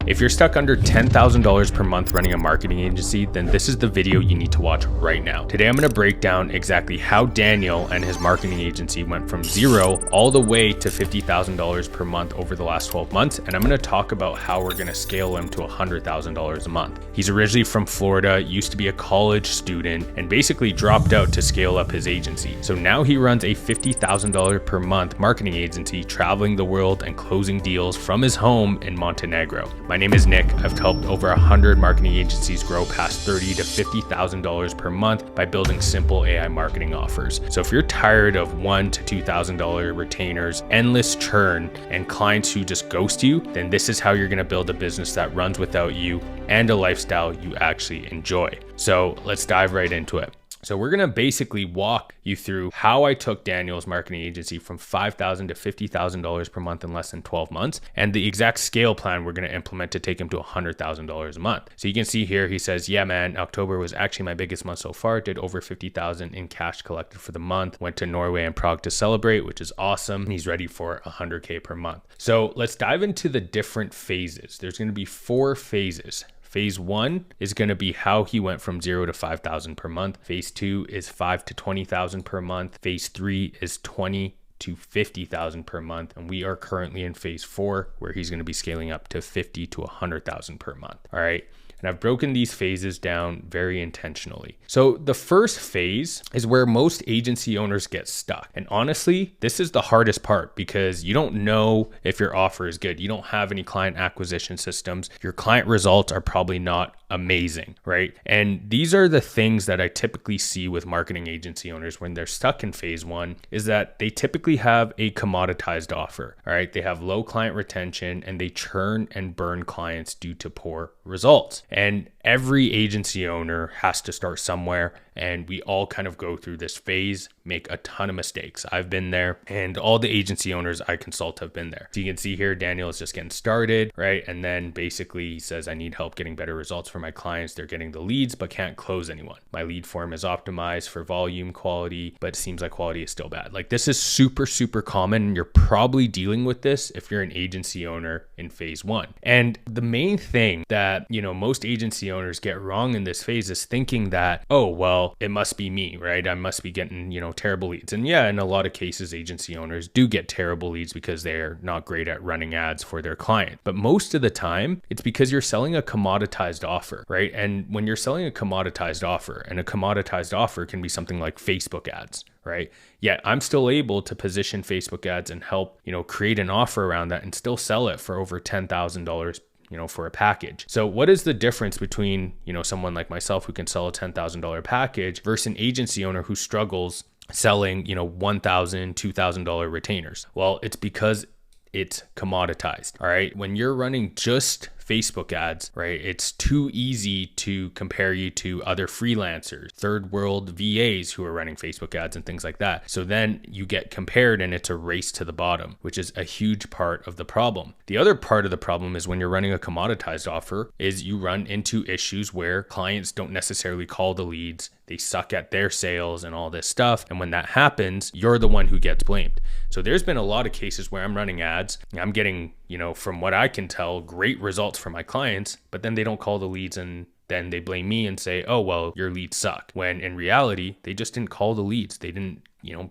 If you're stuck under $10,000 per month running a marketing agency, then this is the video you need to watch right now. Today, I'm going to break down exactly how Daniel and his marketing agency went from zero all the way to $50,000 per month over the last 12 months. And I'm going to talk about how we're going to scale him to $100,000 a month. He's originally from Florida, used to be a college student, and basically dropped out to scale up his agency. So now he runs a $50,000 per month marketing agency, traveling the world and closing deals from his home in Montenegro. My name is Nick. I've helped over 100 marketing agencies grow past $30,000 to $50,000 per month by building simple AI marketing offers. So if you're tired of $1,000 to $2,000 retainers, endless churn, and clients who just ghost you, then this is how you're going to build a business that runs without you and a lifestyle you actually enjoy. So let's dive right into it. So we're going to basically walk you through how I took Daniel's marketing agency from $5,000 to $50,000 per month in less than 12 months, and the exact scale plan we're going to implement to take him to $100,000 a month. So you can see here, he says, yeah, man, October was actually my biggest month so far. Did over 50,000 in cash collected for the month. Went to Norway and Prague to celebrate, which is awesome. He's ready for 100K per month. So let's dive into the different phases. There's going to be 4 phases. Phase 1 is going to be how he went from 0 to 5,000 per month. Phase 2 is 5 to 20,000 per month. Phase 3 is 20 to 50,000 per month. And we are currently in phase 4, where he's going to be scaling up to 50 to 100,000 per month. All right. And I've broken these phases down very intentionally. So the first phase is where most agency owners get stuck. And honestly, this is the hardest part because you don't know if your offer is good. You don't have any client acquisition systems. Your client results are probably not amazing, right? And these are the things that I typically see with marketing agency owners when they're stuck in phase 1, is that they typically have a commoditized offer. All right. They have low client retention and they churn and burn clients due to poor results. And every agency owner has to start somewhere, and we all kind of go through this phase, make a ton of mistakes. I've been there, and all the agency owners I consult have been there. So you can see here, Daniel is just getting started, right? And then basically he says, I need help getting better results for my clients. They're getting the leads, but can't close anyone. My lead form is optimized for volume, quality, but it seems like quality is still bad. Like, this is super, super common. And you're probably dealing with this if you're an agency owner in phase 1. And the main thing that, most agency owners get wrong in this phase is thinking that, oh, well, it must be me, right? I must be getting, terrible leads. And yeah, in a lot of cases, agency owners do get terrible leads because they're not great at running ads for their client. But most of the time, it's because you're selling a commoditized offer, right? And when you're selling a commoditized offer, and a commoditized offer can be something like Facebook ads, right? Yet I'm still able to position Facebook ads and help, create an offer around that and still sell it for over $10,000 for a package. So what is the difference between, someone like myself who can sell a $10,000 package versus an agency owner who struggles selling, $1,000, $2,000 retainers? Well, it's because it's commoditized. All right. When you're running just Facebook ads, right, it's too easy to compare you to other freelancers, third world VAs who are running Facebook ads and things like that. So then you get compared and it's a race to the bottom, which is a huge part of the problem. The other part of the problem is when you're running a commoditized offer is you run into issues where clients don't necessarily call the leads. They suck at their sales and all this stuff. And when that happens, you're the one who gets blamed. So there's been a lot of cases where I'm running ads. I'm getting, from what I can tell, great results for my clients, but then they don't call the leads and then they blame me and say, oh, well, your leads suck. When in reality, they just didn't call the leads. They didn't,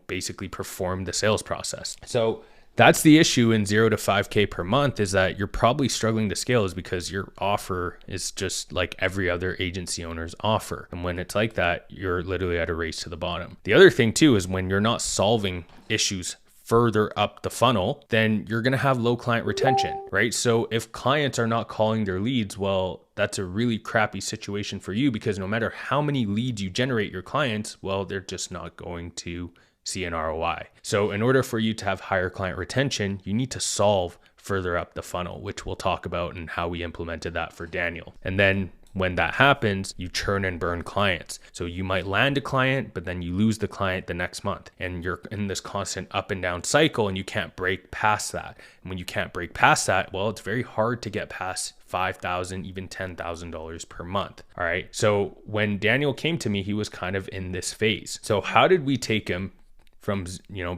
basically perform the sales process. So that's the issue in 0 to 5K per month, is that you're probably struggling to scale is because your offer is just like every other agency owner's offer. And when it's like that, you're literally at a race to the bottom. The other thing too is when you're not solving issues further up the funnel, then you're going to have low client retention, right? So if clients are not calling their leads, well, that's a really crappy situation for you, because no matter how many leads you generate your clients, well, they're just not going to see an ROI. So in order for you to have higher client retention, you need to solve further up the funnel, which we'll talk about and how we implemented that for Daniel. And then when that happens, you churn and burn clients. So you might land a client, but then you lose the client the next month. And you're in this constant up and down cycle, and you can't break past that. And when you can't break past that, well, it's very hard to get past $5,000, even $10,000 per month. All right. So when Daniel came to me, he was kind of in this phase. So how did we take him from,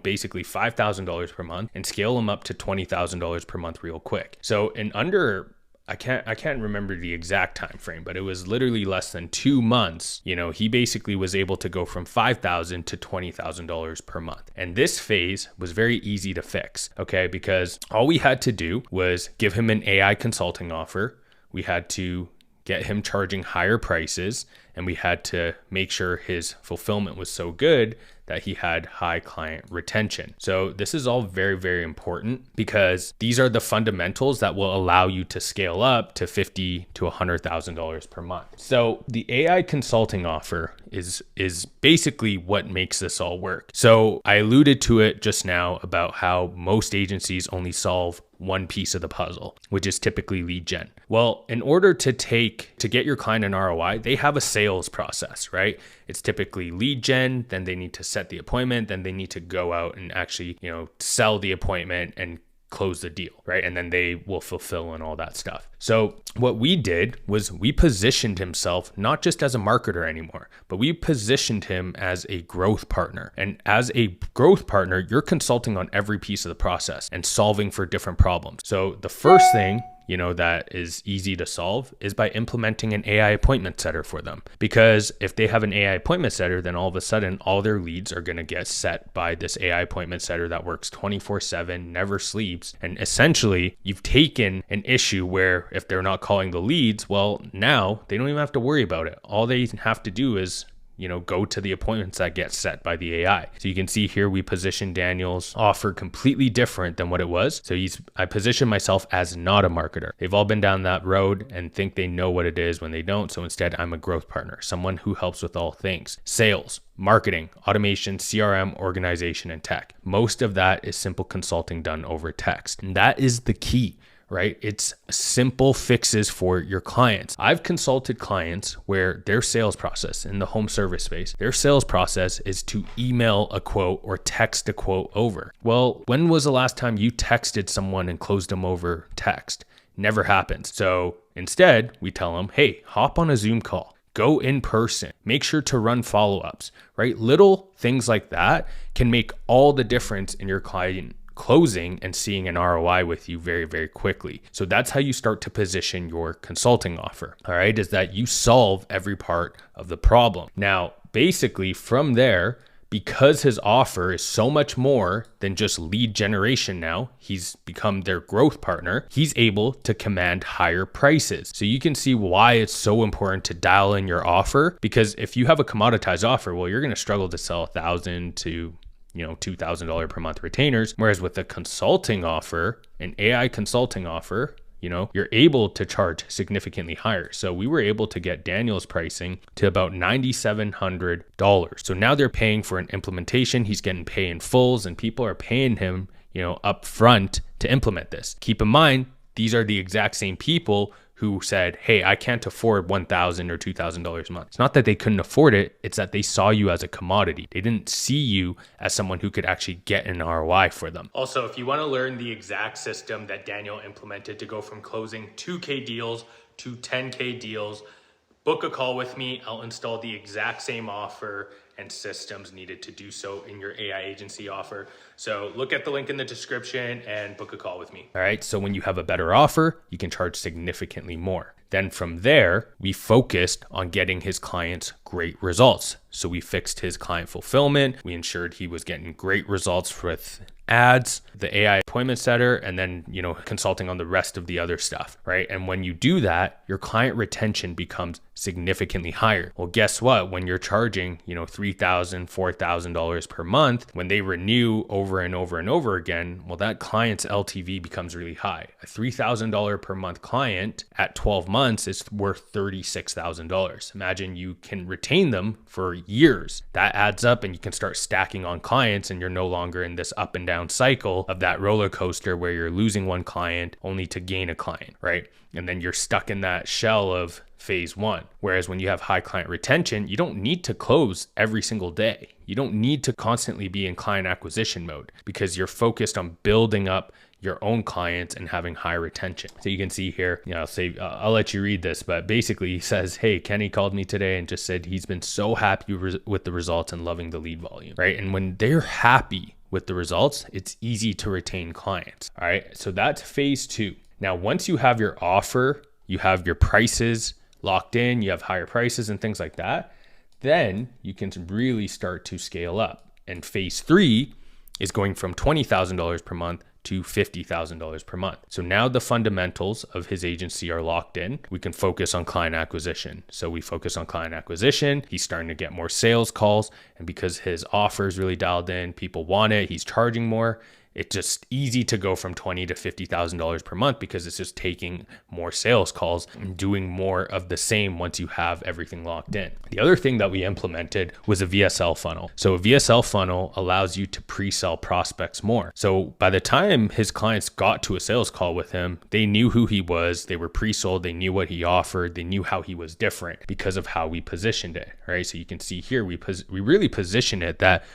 basically $5,000 per month and scale him up to $20,000 per month real quick? So in under I can't remember the exact time frame, but it was literally less than 2 months. He basically was able to go from $5,000 to $20,000 per month. And this phase was very easy to fix, okay? Because all we had to do was give him an AI consulting offer. We had to get him charging higher prices, and we had to make sure his fulfillment was so good that he had high client retention. So this is all very, very important because these are the fundamentals that will allow you to scale up to $50,000 to $100,000 per month. So the AI consulting offer is basically what makes this all work. So I alluded to it just now about how most agencies only solve one piece of the puzzle, which is typically lead gen. Well, in order to get your client an ROI, they have a sales process, right? It's typically lead gen, then they need to set the appointment, then they need to go out and actually, sell the appointment and close the deal, right? And then they will fulfill and all that stuff. So what we did was we positioned himself not just as a marketer anymore, but we positioned him as a growth partner. And as a growth partner, you're consulting on every piece of the process and solving for different problems. So the first thing that is easy to solve is by implementing an AI appointment setter for them. Because if they have an AI appointment setter, then all of a sudden, all their leads are going to get set by this AI appointment setter that works 24/7, never sleeps. And essentially, you've taken an issue where if they're not calling the leads, well, now they don't even have to worry about it. All they have to do is go to the appointments that get set by the AI. So you can see here, we position Daniel's offer completely different than what it was. So I position myself as not a marketer. They've all been down that road and think they know what it is when they don't. So instead, I'm a growth partner, someone who helps with all things: sales, marketing, automation, CRM, organization, and tech. Most of that is simple consulting done over text. And that is the key, right? It's simple fixes for your clients. I've consulted clients where their sales process in the home service space, their sales process is to email a quote or text a quote over. Well, when was the last time you texted someone and closed them over text? Never happens. So instead, we tell them, hey, hop on a Zoom call. Go in person, make sure to run follow-ups, right? Little things like that can make all the difference in your client closing and seeing an ROI with you very, very quickly. So that's how you start to position your consulting offer, all right, is that you solve every part of the problem. Now, basically from there, because his offer is so much more than just lead generation now, he's become their growth partner, he's able to command higher prices. So you can see why it's so important to dial in your offer, because if you have a commoditized offer, well, you're going to struggle to sell $1,000 to $2,000 per month retainers. Whereas with a consulting offer, an AI consulting offer, you're able to charge significantly higher. So we were able to get Daniel's pricing to about $9,700. So now they're paying for an implementation. He's getting pay in fulls, and people are paying him, up front to implement this. Keep in mind, these are the exact same people who said, hey, I can't afford $1,000 or $2,000 a month. It's not that they couldn't afford it. It's that they saw you as a commodity. They didn't see you as someone who could actually get an ROI for them. Also, if you want to learn the exact system that Daniel implemented to go from closing 2K deals to 10K deals, book a call with me. I'll install the exact same offer and systems needed to do so in your AI agency offer. So look at the link in the description and book a call with me. All right, so when you have a better offer, you can charge significantly more. Then from there, we focused on getting his clients great results. So we fixed his client fulfillment. We ensured he was getting great results with ads, the AI appointment setter, and then, consulting on the rest of the other stuff, right? And when you do that, your client retention becomes significantly higher. Well, guess what? When you're charging, $3,000, $4,000 per month, when they renew over and over and over again, well, that client's LTV becomes really high. A $3,000 per month client at 12 months is worth $36,000. Imagine you can retain them for years. That adds up, and you can start stacking on clients, and you're no longer in this up and down cycle of that roller coaster where you're losing one client only to gain a client, right? And then you're stuck in that shell of phase one. Whereas when you have high client retention, you don't need to close every single day. You don't need to constantly be in client acquisition mode because you're focused on building up your own clients and having high retention. So you can see here, I'll let you read this, but basically he says, hey, Kenny called me today and just said he's been so happy with the results and loving the lead volume, right? And when they're happy with the results, it's easy to retain clients. All right. So that's phase two. Now, once you have your offer, you have your prices locked in, you have higher prices and things like that, then you can really start to scale up. And phase 3 is going from $20,000 per month to $50,000 per month. So now the fundamentals of his agency are locked in. We can focus on client acquisition. So we focus on client acquisition. He's starting to get more sales calls. And because his offer is really dialed in, people want it, he's charging more. It's just easy to go from $20,000 to $50,000 per month because it's just taking more sales calls and doing more of the same once you have everything locked in. The other thing that we implemented was a VSL funnel. So a VSL funnel allows you to pre-sell prospects more. So by the time his clients got to a sales call with him, they knew who he was, they were pre-sold, they knew what he offered, they knew how he was different because of how we positioned it, right? So you can see here, we really position it that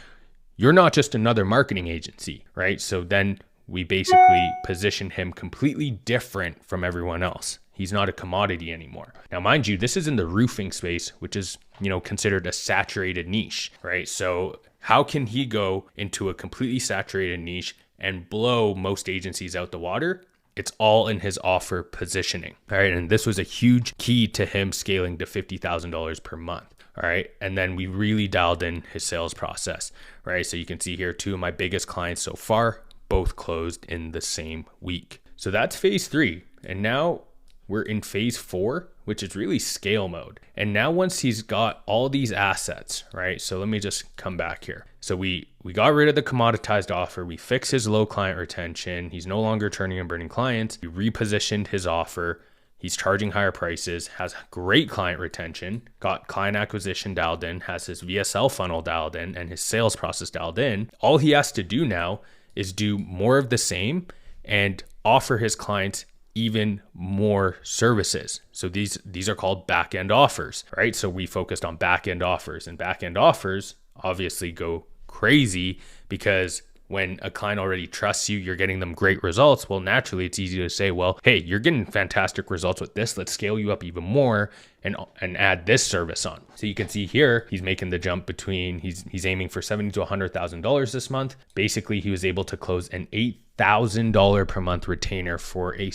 you're not just another marketing agency, right? So then we basically position him completely different from everyone else. He's not a commodity anymore. Now, mind you, this is in the roofing space, which is, considered a saturated niche, right? So how can he go into a completely saturated niche and blow most agencies out the water? It's all in his offer positioning, all right? And this was a huge key to him scaling to $50,000 per month. All right. And then we really dialed in his sales process, right? So you can see here, 2 of my biggest clients so far, both closed in the same week. So that's phase 3. And now we're in phase 4, which is really scale mode. And now once he's got all these assets, right? So let me just come back here. So we got rid of the commoditized offer. We fixed his low client retention. He's no longer turning and burning clients. We repositioned his offer. He's charging higher prices, has great client retention, got client acquisition dialed in, has his VSL funnel dialed in, and his sales process dialed in. All he has to do now is do more of the same and offer his clients even more services. So these are called back-end offers, right? So we focused on back-end offers, and back-end offers obviously go crazy because when a client already trusts you, you're getting them great results. Well, naturally, it's easy to say, well, hey, you're getting fantastic results with this. Let's scale you up even more and add this service on. So you can see here, he's making the jump between, he's aiming for $70,000 to $100,000 this month. Basically, he was able to close an $8,000 per month retainer for a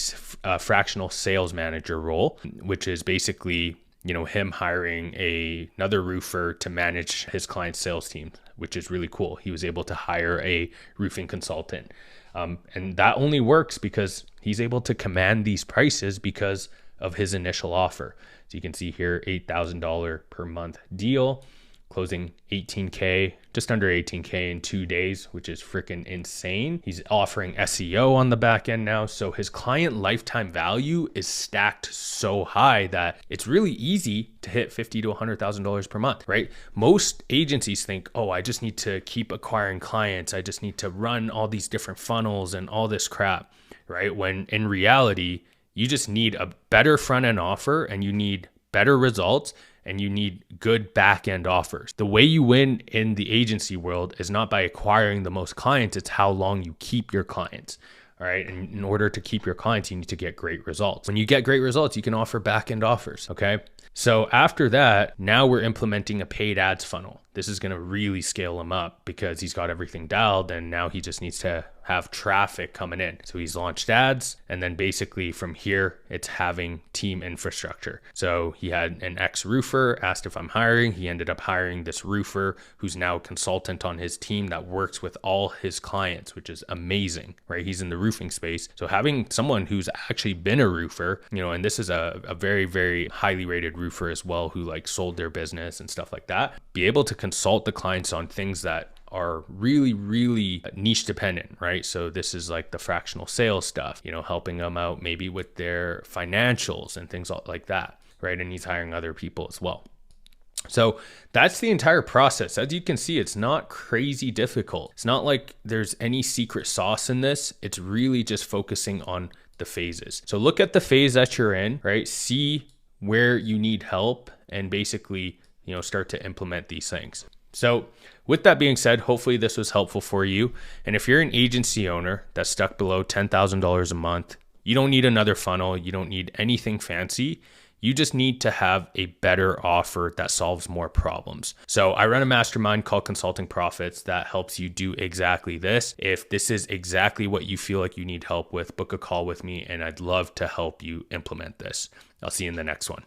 fractional sales manager role, which is basically him hiring another roofer to manage his client's sales team, which is really cool. He was able to hire a roofing consultant. And that only works because he's able to command these prices because of his initial offer. So you can see here, $8,000 per month deal, closing 18K, just under 18K in 2 days, which is freaking insane. He's offering SEO on the back end now. So his client lifetime value is stacked so high that it's really easy to hit $50,000 to $100,000 per month, right? Most agencies think, oh, I just need to keep acquiring clients. I just need to run all these different funnels and all this crap, right? When in reality, you just need a better front end offer and you need better results and you need good back-end offers. The way you win in the agency world is not by acquiring the most clients, it's how long you keep your clients. All right. And in order to keep your clients, you need to get great results. When you get great results, you can offer back-end offers. Okay. So after that, now we're implementing a paid ads funnel. This is going to really scale him up because he's got everything dialed and now he just needs to have traffic coming in. So he's launched ads, and then basically from here, it's having team infrastructure. So he had an ex-roofer, asked if I'm hiring. He ended up hiring this roofer who's now a consultant on his team that works with all his clients, which is amazing, right? He's in the roofing space. So having someone who's actually been a roofer, and this is a very, very highly rated roofer as well, who like sold their business and stuff like that, be able to consult the clients on things that are really, really niche dependent, right? So this is like the fractional sales stuff, helping them out maybe with their financials and things like that, right? And he's hiring other people as well. So that's the entire process. As you can see, it's not crazy difficult. It's not like there's any secret sauce in this. It's really just focusing on the phases. So look at the phase that you're in, right? See where you need help and basically, start to implement these things. So with that being said, hopefully this was helpful for you. And if you're an agency owner that's stuck below $10,000 a month, you don't need another funnel. You don't need anything fancy. You just need to have a better offer that solves more problems. So I run a mastermind called Consulting Profits that helps you do exactly this. If this is exactly what you feel like you need help with, book a call with me and I'd love to help you implement this. I'll see you in the next one.